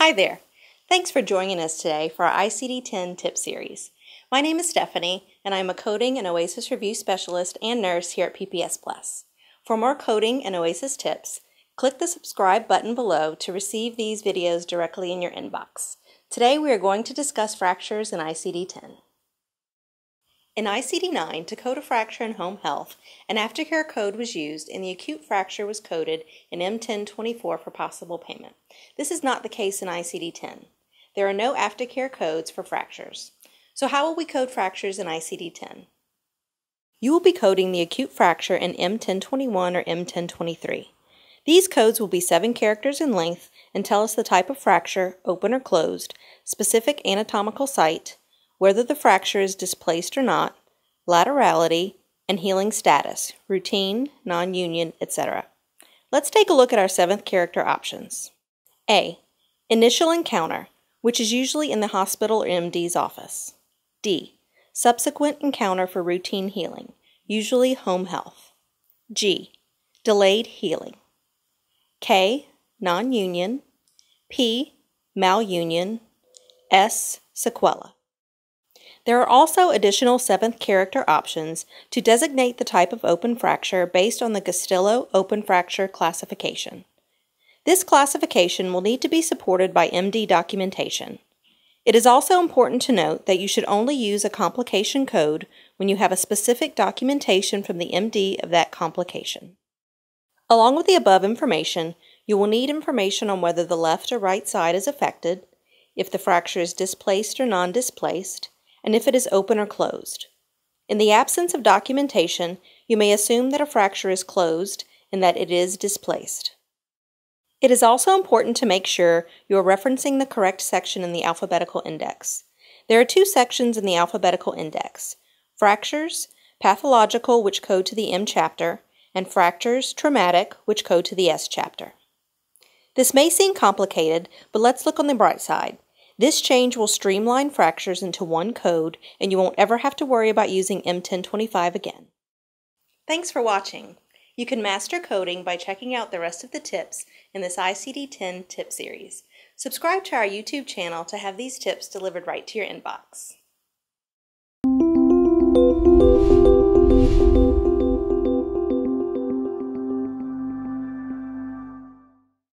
Hi there. Thanks for joining us today for our ICD-10 tip series. My name is Stephanie, and I'm a coding and OASIS review specialist and nurse here at PPS Plus. For more coding and OASIS tips, click the subscribe button below to receive these videos directly in your inbox. Today we are going to discuss fractures in ICD-10. In ICD-9, to code a fracture in home health, an aftercare code was used and the acute fracture was coded in M1024 for possible payment. This is not the case in ICD-10. There are no aftercare codes for fractures. So how will we code fractures in ICD-10? You will be coding the acute fracture in M1021 or M1023. These codes will be 7 characters in length and tell us the type of fracture, open or closed, specific anatomical site, whether the fracture is displaced or not, laterality, and healing status, routine, non-union, etc. Let's take a look at our 7th character options. A. Initial encounter, which is usually in the hospital or MD's office. D. Subsequent encounter for routine healing, usually home health. G. Delayed healing. K. Non-union. P. Malunion. S. Sequela. There are also additional 7th character options to designate the type of open fracture based on the Gastillo Open Fracture Classification. This classification will need to be supported by MD documentation. It is also important to note that you should only use a complication code when you have a specific documentation from the MD of that complication. Along with the above information, you will need information on whether the left or right side is affected, if the fracture is displaced or non-displaced, and if it is open or closed. In the absence of documentation, you may assume that a fracture is closed and that it is displaced. It is also important to make sure you are referencing the correct section in the alphabetical index. There are 2 sections in the alphabetical index: fractures, pathological, which code to the M chapter, and fractures, traumatic, which code to the S chapter. This may seem complicated, but let's look on the bright side. This change will streamline fractures into one code, and you won't ever have to worry about using M1025 again. Thanks for watching. You can master coding by checking out the rest of the tips in this ICD-10 tip series. Subscribe to our YouTube channel to have these tips delivered right to your inbox.